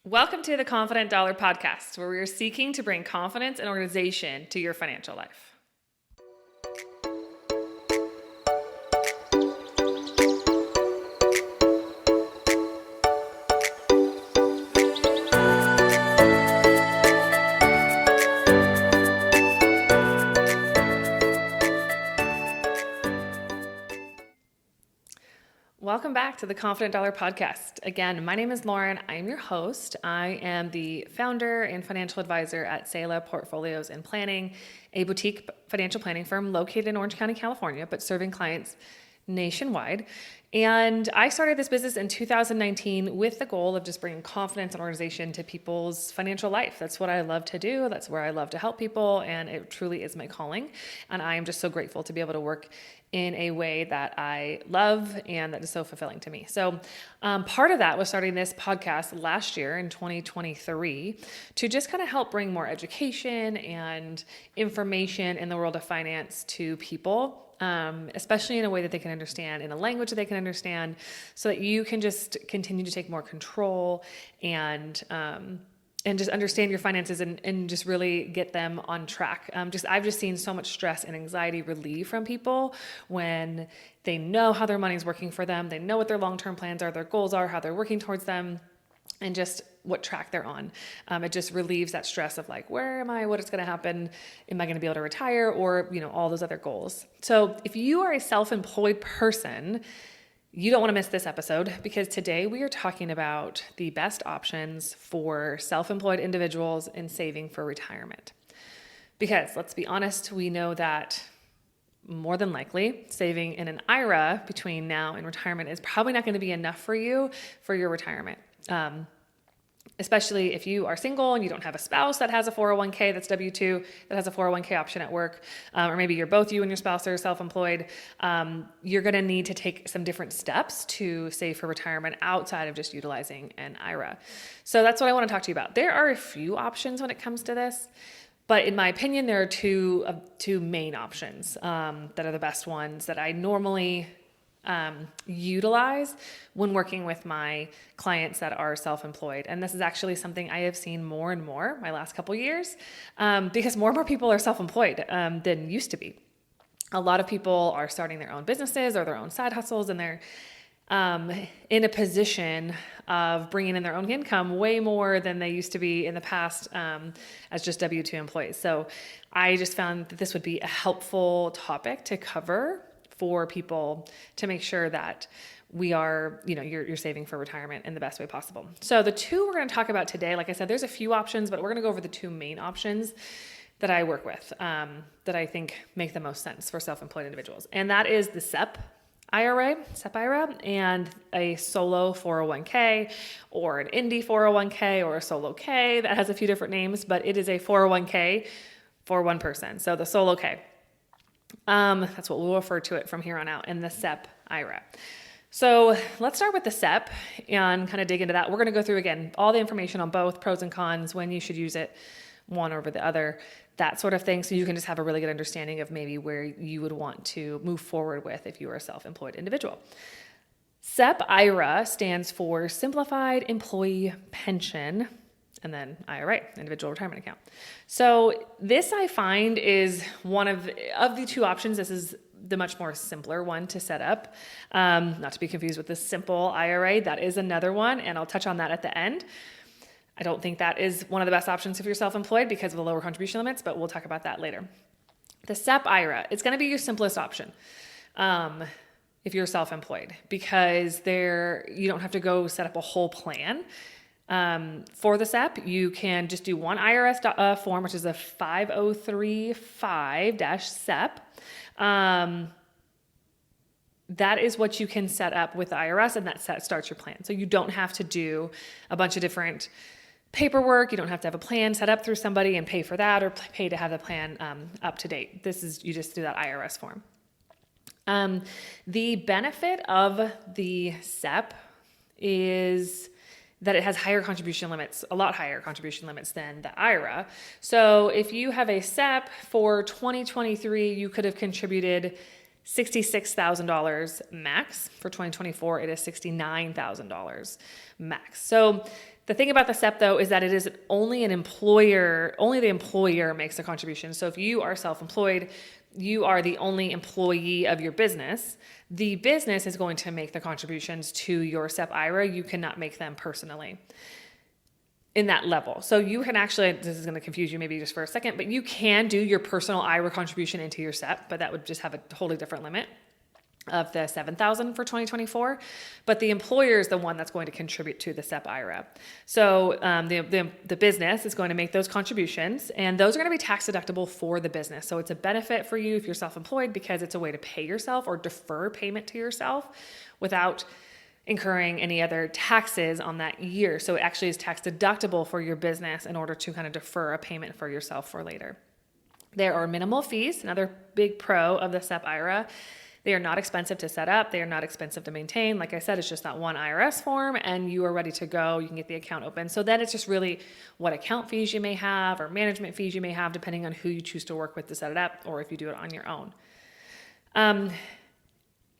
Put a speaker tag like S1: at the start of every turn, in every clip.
S1: Welcome to the Confident Dollar Podcast, where we are seeking to bring confidence and organization to your financial life. Welcome back to the Confident Dollar Podcast. Again, my name is Lauren. I am your host. I am the founder and financial advisor at Sela Portfolios and Planning, a boutique financial planning firm located in Orange County, California, but serving clients nationwide. And I started this business in 2019 with the goal of just bringing confidence and organization to people's financial life. That's what I love to do. That's where I love to help people. And it truly is my calling. And I am just so grateful to be able to work in a way that I love and that is so fulfilling to me. So part of that was starting this podcast last year in 2023 to just kind of help bring more education and information in the world of finance to people. Especially in a way that they can understand, in a language that they can understand, so that you can just continue to take more control and just understand your finances and just really get them on track. I've just seen so much stress and anxiety relieve from people when they know how their money's working for them. They know what their long-term plans are, their goals are, how they're working towards them, and just what track they're on. It just relieves that stress of like, where am I? What is going to happen? Am I going to be able to retire? Or, all those other goals. So if you are a self-employed person, you don't want to miss this episode, because today we are talking about the best options for self-employed individuals in saving for retirement. Because let's be honest, we know that more than likely saving in an IRA between now and retirement is probably not going to be enough for you for your retirement. Especially if you are single and you don't have a spouse that has a 401k that's W-2, that has a 401k option at work, or maybe you're both, you and your spouse are self-employed, you're going to need to take some different steps to save for retirement outside of just utilizing an IRA. So that's what I want to talk to you about. There are a few options when it comes to this, but in my opinion, there are two main options that are the best ones that I normally utilize when working with my clients that are self-employed. And this is actually something I have seen more and more my last couple years, because more and more people are self-employed than used to be. A lot of people are starting their own businesses or their own side hustles, and they're in a position of bringing in their own income way more than they used to be in the past as just W-2 employees. So I just found that this would be a helpful topic to cover for people to make sure that we are, you're saving for retirement in the best way possible. So the two we're going to talk about today, like I said, there's a few options, but we're going to go over the two main options that I work with that I think make the most sense for self-employed individuals. And that is the SEP IRA, and a solo 401k or an Indy 401k or a solo K that has a few different names, but it is a 401k for one person. So the solo K. That's what we'll refer to it from here on out, in the SEP IRA. So let's start with the SEP and kind of dig into that. We're going to go through, again, all the information on both, pros and cons, when you should use it, one over the other, that sort of thing. So you can just have a really good understanding of maybe where you would want to move forward with if you are a self-employed individual. SEP IRA stands for Simplified Employee Pension, and then IRA, Individual Retirement Account. So this, I find, is one of the two options. This is the much more simpler one to set up. Not to be confused with the simple IRA. That is another one, and I'll touch on that at the end. I don't think that is one of the best options if you're self-employed because of the lower contribution limits, but we'll talk about that later. The SEP IRA, it's going to be your simplest option if you're self-employed, because you don't have to go set up a whole plan. For the SEP, you can just do one IRS form, which is a 5035-SEP. That is what you can set up with the IRS, and that starts your plan. So you don't have to do a bunch of different paperwork. You don't have to have a plan set up through somebody and pay for that, or pay to have the plan up to date. You just do that IRS form. The benefit of the SEP is that it has higher contribution limits, a lot higher contribution limits than the IRA. So if you have a SEP for 2023, you could have contributed $66,000 max. For 2024, it is $69,000 max. So The thing about the SEP though is that it is only the employer makes the contribution. So if you are self-employed, you are the only employee of your business. The business is going to make the contributions to your SEP IRA. You cannot make them personally in that level. So you can actually, this is going to confuse you maybe just for a second, but you can do your personal IRA contribution into your SEP, but that would just have a totally different limit of the $7,000 for 2024, but the employer is the one that's going to contribute to the SEP IRA. So the business is going to make those contributions, and those are going to be tax deductible for the business. So it's a benefit for you if you're self-employed because it's a way to pay yourself or defer payment to yourself without incurring any other taxes on that year. So it actually is tax deductible for your business in order to kind of defer a payment for yourself for later. There are minimal fees, another big pro of the SEP IRA. They are not expensive to set up. They are not expensive to maintain. Like I said, it's just that one IRS form and you are ready to go. You can get the account open. So then it's just really what account fees you may have or management fees you may have, depending on who you choose to work with to set it up or if you do it on your own. And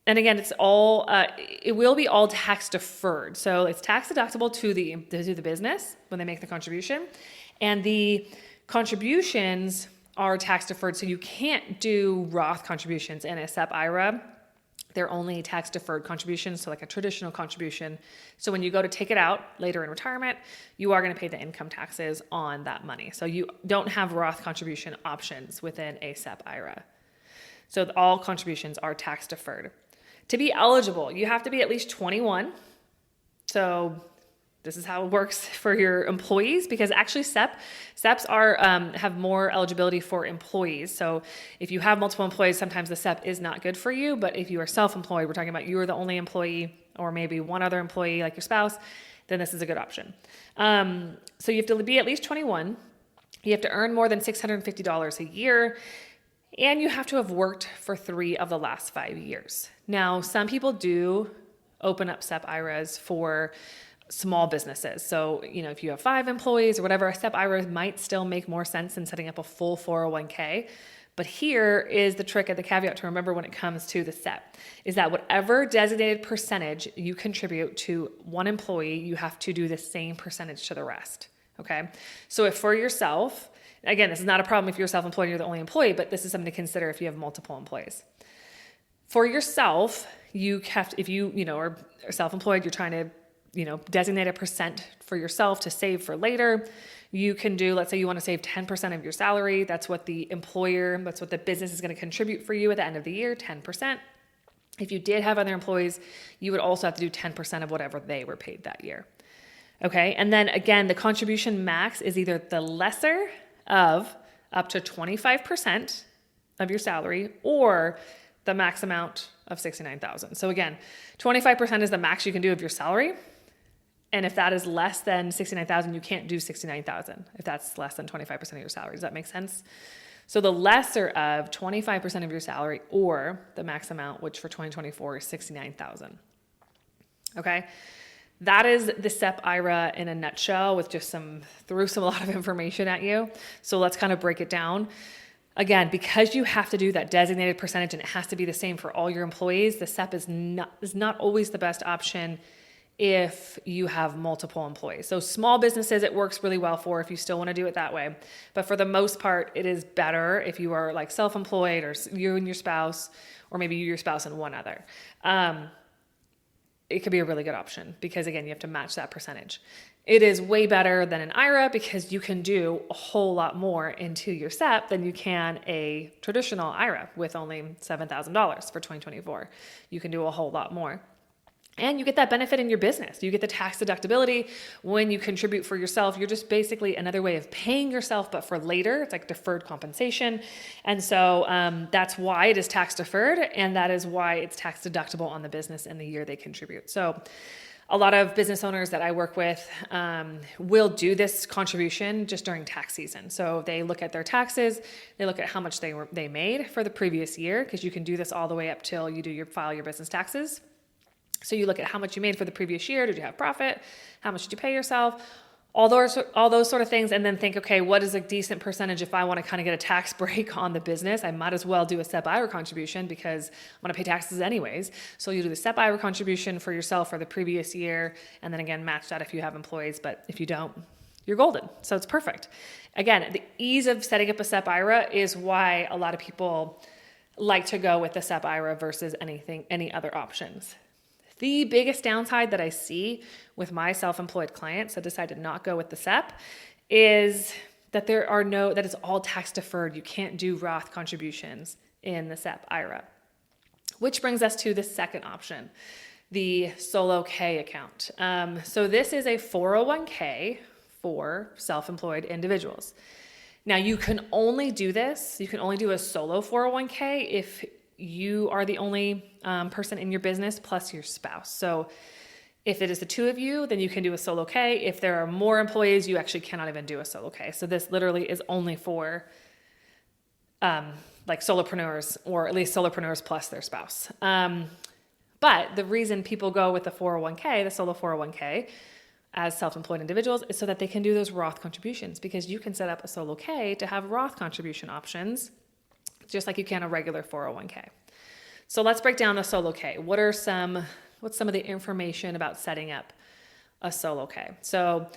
S1: again, it's all, it will be all tax deferred. So it's tax deductible to the business when they make the contribution. And the contributions are tax deferred, so you can't do Roth contributions in a SEP IRA. They're only tax deferred contributions, so like a traditional contribution. So when you go to take it out later in retirement, you are going to pay the income taxes on that money. So you don't have Roth contribution options within a SEP IRA. So all contributions are tax deferred. To be eligible, you have to be at least 21. So this is how it works for your employees, because actually SEPs are have more eligibility for employees. So if you have multiple employees, sometimes the SEP is not good for you. But if you are self-employed, we're talking about you are the only employee or maybe one other employee like your spouse, then this is a good option. So you have to be at least 21. You have to earn more than $650 a year. And you have to have worked for 3 of the last 5 years. Now, some people do open up SEP IRAs for small businesses. So, if you have 5 employees or whatever, a SEP IRA might still make more sense than setting up a full 401k. But here is the trick and the caveat to remember when it comes to the SEP, is that whatever designated percentage you contribute to one employee, you have to do the same percentage to the rest. Okay. So if for yourself, again, this is not a problem if you're self-employed and you're the only employee, but this is something to consider if you have multiple employees. For yourself, you have to, if you are self-employed, you're trying to designate a percent for yourself to save for later. You can do, let's say you want to save 10% of your salary. That's what the business is going to contribute for you at the end of the year, 10%. If you did have other employees, you would also have to do 10% of whatever they were paid that year. Okay. And then again, the contribution max is either the lesser of up to 25% of your salary or the max amount of $69,000. So again, 25% is the max you can do of your salary. And if that is less than $69,000, you can't do $69,000 if that's less than 25% of your salary. Does that make sense? So the lesser of 25% of your salary or the max amount, which for 2024 is $69,000. Okay. That is the SEP IRA in a nutshell with just threw a lot of information at you. So let's kind of break it down. Again, because you have to do that designated percentage and it has to be the same for all your employees, the SEP is not always the best option if you have multiple employees. So small businesses, it works really well for if you still want to do it that way. But for the most part, it is better if you are like self-employed or you and your spouse, or maybe you, your spouse, and one other. It could be a really good option because, again, you have to match that percentage. It is way better than an IRA because you can do a whole lot more into your SEP than you can a traditional IRA with only $7,000 for 2024. You can do a whole lot more. And you get that benefit in your business. You get the tax deductibility when you contribute for yourself. You're just basically another way of paying yourself, but for later. It's like deferred compensation. And so that's why it is tax deferred, and that is why it's tax deductible on the business in the year they contribute. So a lot of business owners that I work with will do this contribution just during tax season. So they look at their taxes, they look at how much they made for the previous year, because you can do this all the way up till you file your business taxes. So you look at how much you made for the previous year. Did you have profit? How much did you pay yourself? all those sort of things, and then think, okay, what is a decent percentage if I want to kind of get a tax break on the business? I might as well do a SEP IRA contribution because I'm going to pay taxes anyways. So you do the SEP IRA contribution for yourself for the previous year, and then again, match that if you have employees, but if you don't, you're golden. So it's perfect. Again, the ease of setting up a SEP IRA is why a lot of people like to go with the SEP IRA versus any other options. The biggest downside that I see with my self-employed clients that decide to not go with the SEP is that that it's all tax deferred. You can't do Roth contributions in the SEP IRA, which brings us to the second option, the solo K account. So this is a 401k for self-employed individuals. Now you can only do this. You can only do a solo 401k if you are the only person in your business plus your spouse. So if it is the two of you, then you can do a solo K. If there are more employees, you actually cannot even do a solo K. So this literally is only for like solopreneurs, or at least solopreneurs plus their spouse. But the reason people go with the 401k, the solo 401k, as self-employed individuals is so that they can do those Roth contributions, because you can set up a solo K to have Roth contribution options just like you can a regular 401k. So let's break down the solo K. What's some of the information about setting up a solo K? So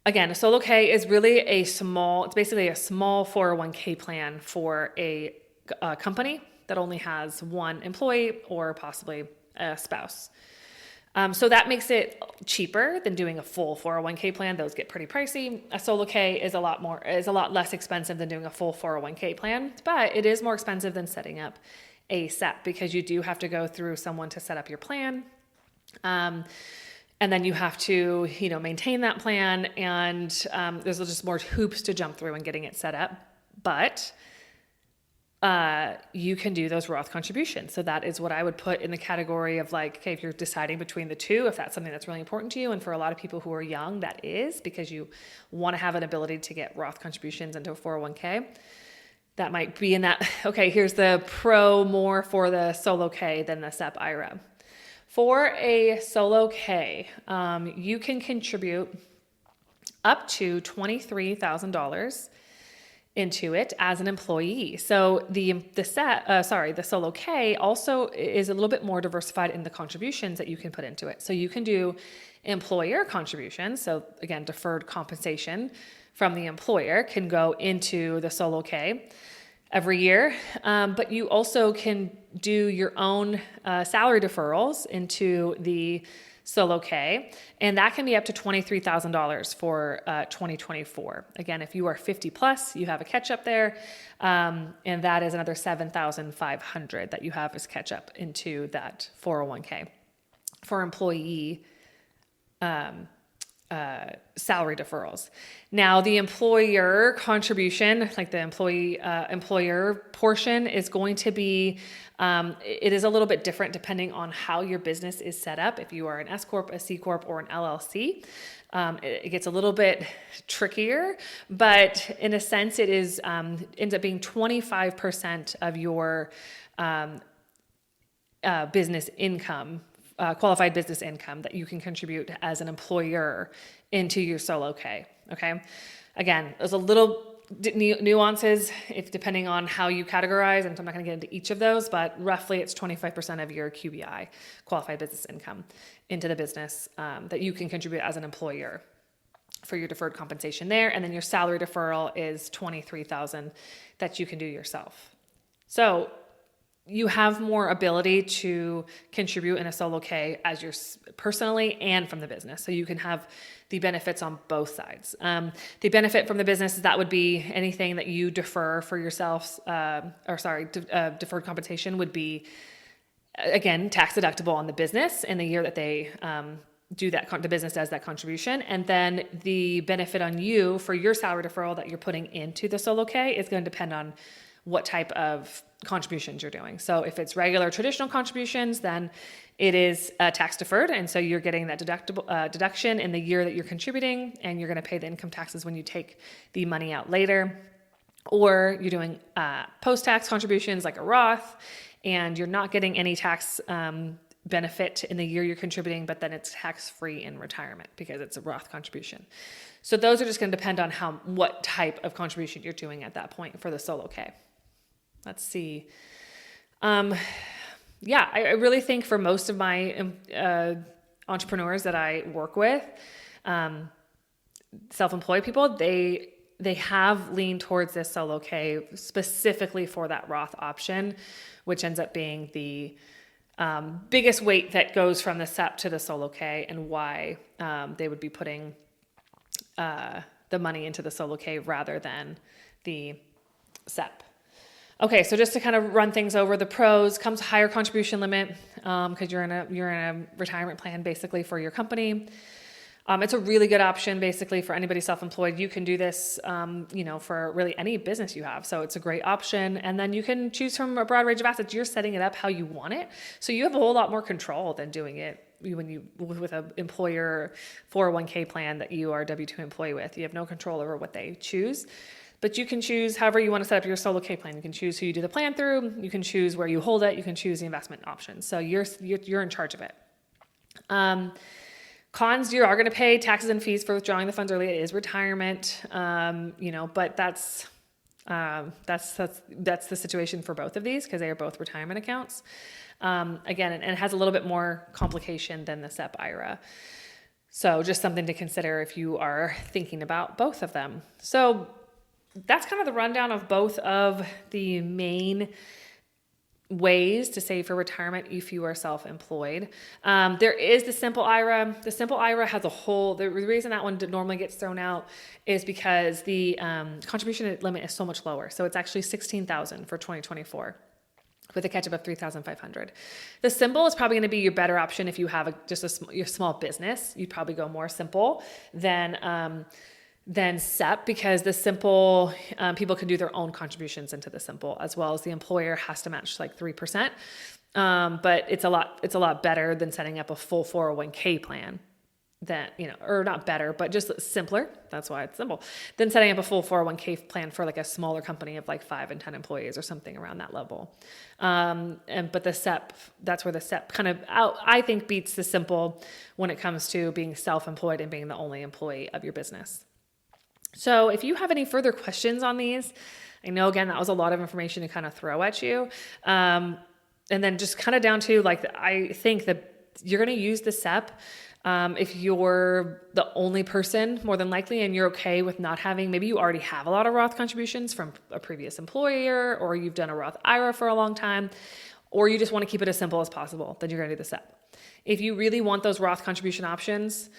S1: again, a solo K is really it's basically a small 401k plan for a company that only has one employee or possibly a spouse. So that makes it cheaper than doing a full 401k plan. Those get pretty pricey. A solo K is a lot less expensive than doing a full 401k plan, but it is more expensive than setting up a SEP, because you do have to go through someone to set up your plan. And then you have to, maintain that plan, and there's just more hoops to jump through in getting it set up. But you can do those Roth contributions. So that is what I would put in the category of like, okay, if you're deciding between the two, if that's something that's really important to you. And for a lot of people who are young, that is, because you want to have an ability to get Roth contributions into a 401k. That might be in that, okay, here's the pro more for the solo K than the SEP IRA. For a solo K, you can contribute up to $23,000 into it as an employee. So the solo K also is a little bit more diversified in the contributions that you can put into it. So you can do employer contributions. So again, deferred compensation from the employer can go into the solo K every year. But you also can do your own salary deferrals into the solo K, and that can be up to $23,000 for 2024. Again, if you are 50 plus, you have a catch up there, and that is another $7,500 that you have as catch up into that 401k for employee salary deferrals. Now, the employer contribution, like the employer portion, is going to be, it is a little bit different depending on how your business is set up. If you are an S Corp, a C Corp, or an LLC, it gets a little bit trickier, but in a sense, it is ends up being 25% of your business income, qualified business income, that you can contribute as an employer into your solo K. Okay. Again, there's a little nuances depending on how you categorize, and so I'm not going to get into each of those, but roughly it's 25% of your QBI, qualified business income, into the business that you can contribute as an employer for your deferred compensation there. And then your salary deferral is $23,000 that you can do yourself. So you have more ability to contribute in a solo K as you're personally and from the business. So you can have the benefits on both sides. The benefit from the business is that would be anything that you defer for yourself, deferred compensation would be, again, tax deductible on the business in the year that they do that, the business does that contribution. And then the benefit on you for your salary deferral that you're putting into the solo K is going to depend on what type of contributions you're doing. So if it's regular traditional contributions, then it is tax deferred. And so you're getting that deduction in the year that you're contributing, and you're going to pay the income taxes when you take the money out later. Or you're doing post-tax contributions like a Roth, and you're not getting any tax benefit in the year you're contributing, but then it's tax-free in retirement because it's a Roth contribution. So those are just going to depend on what type of contribution you're doing at that point for the solo K. Let's see. I really think for most of my entrepreneurs that I work with, self-employed people, they have leaned towards this solo K specifically for that Roth option, which ends up being the biggest weight that goes from the SEP to the solo K, and why they would be putting the money into the solo K rather than the SEP. Okay, so just to kind of run things over, the pros: comes higher contribution limit because you're in a retirement plan basically for your company. It's a really good option basically for anybody self-employed. You can do this, for really any business you have. So it's a great option. And then you can choose from a broad range of assets. You're setting it up how you want it. So you have a whole lot more control than doing it with an employer 401k plan that you are a W-2 employee with. You have no control over what they choose. But you can choose however you want to set up your solo K plan. You can choose who you do the plan through. You can choose where you hold it. You can choose the investment options. So you're in charge of it. Cons: you are going to pay taxes and fees for withdrawing the funds early. It is retirement, but that's the situation for both of these because they are both retirement accounts. Again, and it has a little bit more complication than the SEP IRA. So just something to consider if you are thinking about both of them. So that's kind of the rundown of both of the main ways to save for retirement if you are self-employed. There is the simple IRA. The simple IRA has the reason that one normally gets thrown out is because the contribution limit is so much lower. So it's actually $16,000 for 2024 with a catch-up of $3,500. The simple is probably going to be your better option if you have your small business. You'd probably go more simple than SEP, because the simple, people can do their own contributions into the simple, as well as the employer has to match like 3%. But it's a lot better than setting up a full 401k plan or not better, but just simpler. That's why it's simple than setting up a full 401k plan for like a smaller company of like 5 and 10 employees or something around that level. But the SEP, that's where the SEP kind of I think beats the simple when it comes to being self-employed and being the only employee of your business. So if you have any further questions on these, I know, again, that was a lot of information to kind of throw at you. And then just kind of down to I think that you're going to use the SEP if you're the only person, more than likely, and you're okay with not having, maybe you already have a lot of Roth contributions from a previous employer, or you've done a Roth IRA for a long time, or you just want to keep it as simple as possible, then you're going to do the SEP. If you really want those Roth contribution options,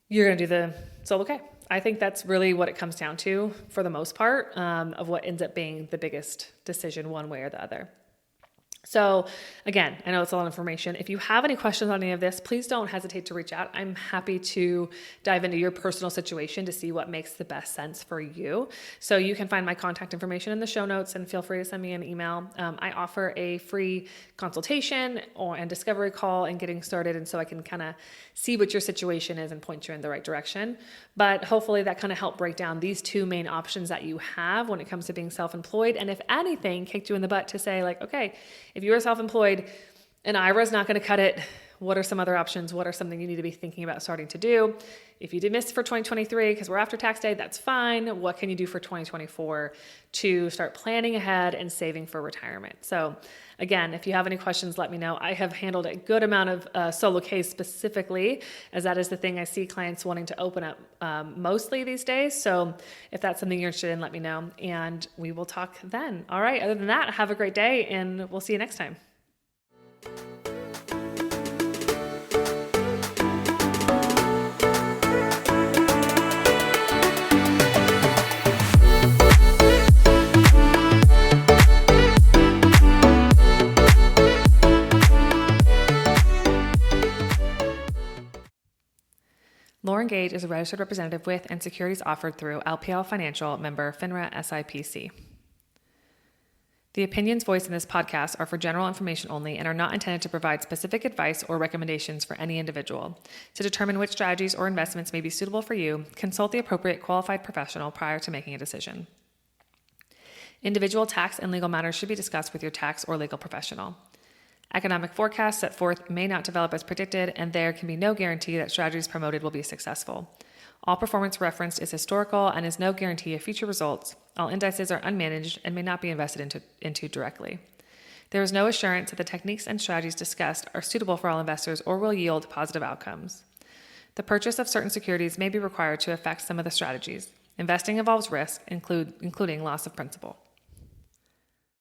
S1: you're going to do the solo K. I think that's really what it comes down to for the most part, of what ends up being the biggest decision one way or the other. So again, I know it's a lot of information. If you have any questions on any of this, please don't hesitate to reach out. I'm happy to dive into your personal situation to see what makes the best sense for you. So you can find my contact information in the show notes, and feel free to send me an email. I offer a free consultation and discovery call and getting started. And so I can kind of see what your situation is and point you in the right direction. But hopefully that kind of helped break down these two main options that you have when it comes to being self-employed. And if anything kicked you in the butt to say okay, if you are self-employed, an IRA is not going to cut it. What are some other options? What are something you need to be thinking about starting to do? If you did miss for 2023, because we're after tax day, that's fine. What can you do for 2024 to start planning ahead and saving for retirement? So again, if you have any questions, let me know. I have handled a good amount of solo Ks specifically, as that is the thing I see clients wanting to open up mostly these days. So if that's something you're interested in, let me know, and we will talk then. All right. Other than that, have a great day, and we'll see you next time. Lauren Gage is a registered representative with and securities offered through LPL Financial, member FINRA SIPC. The opinions voiced in this podcast are for general information only and are not intended to provide specific advice or recommendations for any individual. To determine which strategies or investments may be suitable for you, consult the appropriate qualified professional prior to making a decision. Individual tax and legal matters should be discussed with your tax or legal professional. Economic forecasts set forth may not develop as predicted, and there can be no guarantee that strategies promoted will be successful. All performance referenced is historical and is no guarantee of future results. All indices are unmanaged and may not be invested into directly. There is no assurance that the techniques and strategies discussed are suitable for all investors or will yield positive outcomes. The purchase of certain securities may be required to affect some of the strategies. Investing involves risk, including loss of principal.